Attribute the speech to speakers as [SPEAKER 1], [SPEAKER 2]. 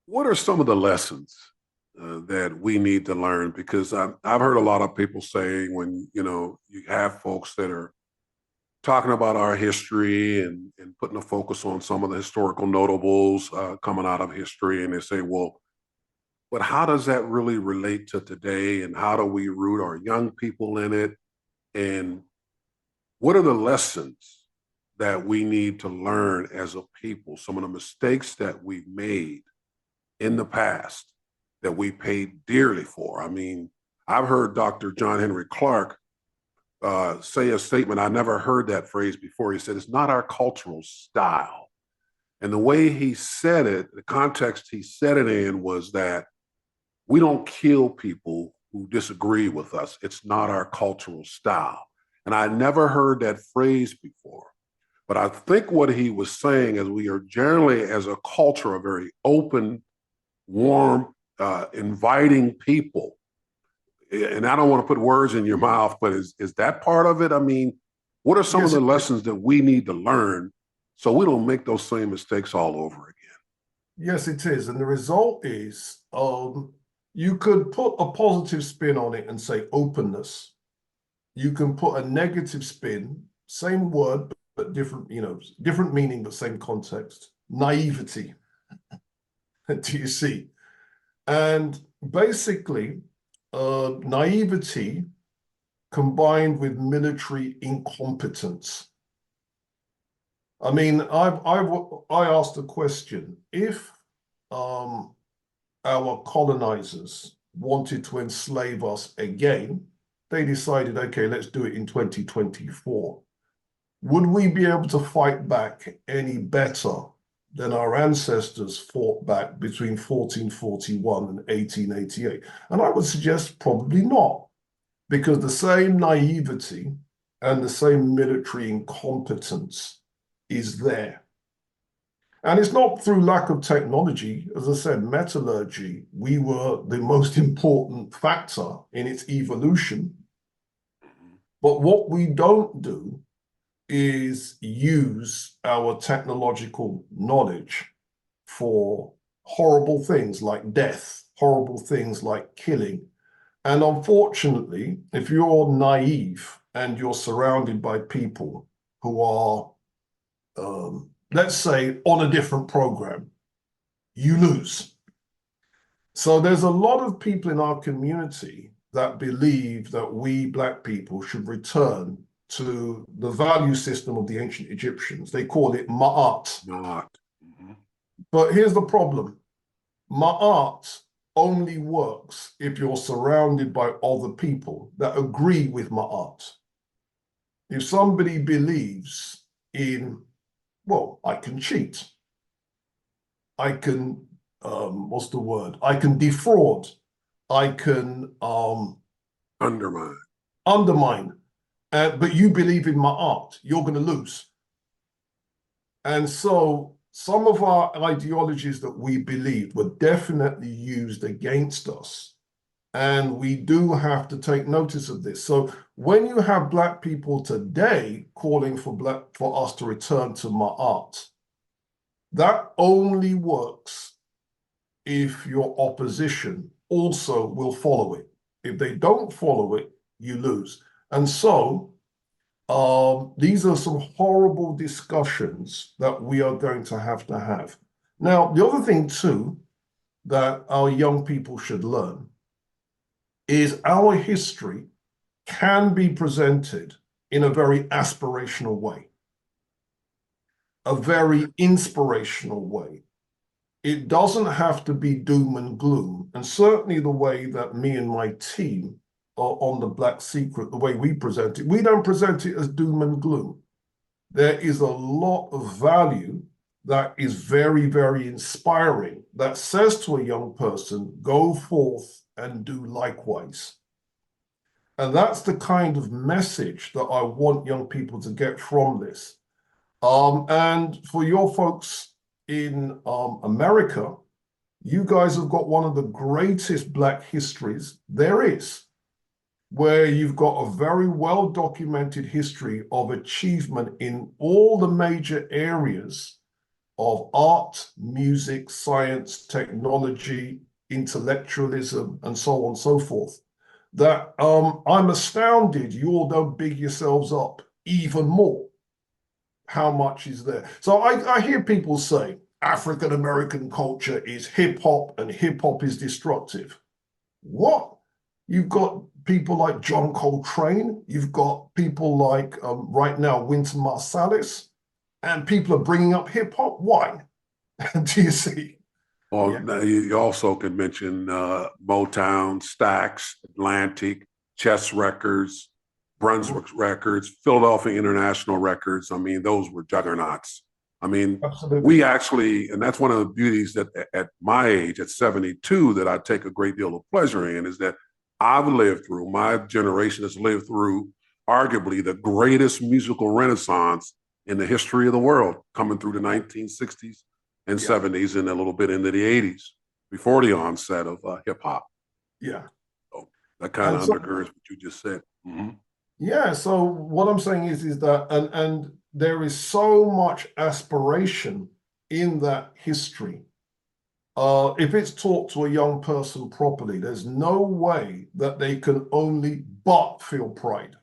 [SPEAKER 1] What are some of the lessons that we need to learn? Because I've heard a lot of people saying when you have folks that are talking about our history and putting a focus on some of the historical notables coming out of history, and they say, well, but how does that really relate to today, and how do we root our young people in it, and what are the lessons that we need to learn as a people? Some of the mistakes that we've made in the past that we paid dearly for. I mean, I've heard Dr. John Henry Clark say a statement. I never heard that phrase before. He said, it's not our cultural style. And the way he said it, the context he said it in was that we don't kill people who disagree with us. It's not our cultural style. And I never heard that phrase before. But I think what he was saying is we are generally, as a culture, a very open, warm, inviting people. And I don't want to put words in your mouth, but is that part of it? I mean, what are some of
[SPEAKER 2] Yes,
[SPEAKER 1] the
[SPEAKER 2] it
[SPEAKER 1] lessons that we need to learn so we don't make those same mistakes all over again?
[SPEAKER 2] yes, it is. And the result is you could put a positive spin on it and say openness. You can put a negative spin, same word, but different, different meaning, but same context. Naivety. Do you see? And basically, naivety combined with military incompetence. I mean, I asked a question: if um, our colonizers wanted to enslave us again, they decided, okay, let's do it in 2024. Would we be able to fight back any better than our ancestors fought back between 1441 and 1888? And I would suggest probably not, because the same naivety and the same military incompetence is there. And it's not through lack of technology. As I said, metallurgy, we were the most important factor in its evolution. But what we don't do is use our technological knowledge for horrible things like death, horrible things like killing. And unfortunately, if you're naive and you're surrounded by people who are, let's say, on a different program, you lose. So there's a lot of people in our community that believe that we Black people should return to the value system of the ancient Egyptians. They call it Ma'at.
[SPEAKER 1] Not. Mm-hmm.
[SPEAKER 2] But here's the problem. Ma'at only works if you're surrounded by other people that agree with Ma'at. If somebody believes in, well, I can cheat, I can, what's the word? I can defraud, I can
[SPEAKER 1] Undermine.
[SPEAKER 2] undermine, but you believe in Ma'at, you're going to lose. And so some of our ideologies that we believed were definitely used against us. And we do have to take notice of this. So when you have Black people today calling for us to return to Ma'at, that only works if your opposition also will follow it. If they don't follow it, you lose. And so these are some horrible discussions that we are going to have. Now, the other thing too that our young people should learn is our history can be presented in a very aspirational way, a very inspirational way. It doesn't have to be doom and gloom. And certainly the way that me and my team are on the Black Secret, the way we present it, we don't present it as doom and gloom. There is a lot of value that is very, very inspiring that says to a young person, go forth and do likewise. And that's the kind of message that I want young people to get from this. And for your folks in America, you guys have got one of the greatest Black histories there is, where you've got a very well documented history of achievement in all the major areas of art, music, science, technology, intellectualism, and so on and so forth, that I'm astounded you all don't big yourselves up even more. How much is there? So I hear people say African American culture is hip hop and hip hop is destructive. What? You've got people like John Coltrane, you've got people like right now Wynton Marsalis, and people are bringing up hip hop. Why? Do you see?
[SPEAKER 1] Or
[SPEAKER 2] Yeah,
[SPEAKER 1] you also could mention Motown, Stax, Atlantic, Chess Records, Brunswick Records, Philadelphia International Records. I mean, those were juggernauts. I mean,
[SPEAKER 2] absolutely.
[SPEAKER 1] we actually, and that's one of the beauties that at my age, at 72, that I take a great deal of pleasure in, is that I've lived through, my generation has lived through arguably the greatest musical renaissance in the history of the world, coming through the 1960s and
[SPEAKER 2] Yeah,
[SPEAKER 1] 70s and a little bit into the 80s before the onset of hip hop.
[SPEAKER 2] yeah.
[SPEAKER 1] So that kind
[SPEAKER 2] And
[SPEAKER 1] of
[SPEAKER 2] so
[SPEAKER 1] undergirds what you just said.
[SPEAKER 2] yeah, so what I'm saying is that and there is so much aspiration in that history. If it's taught to a young person properly, there's no way that they can only but feel pride.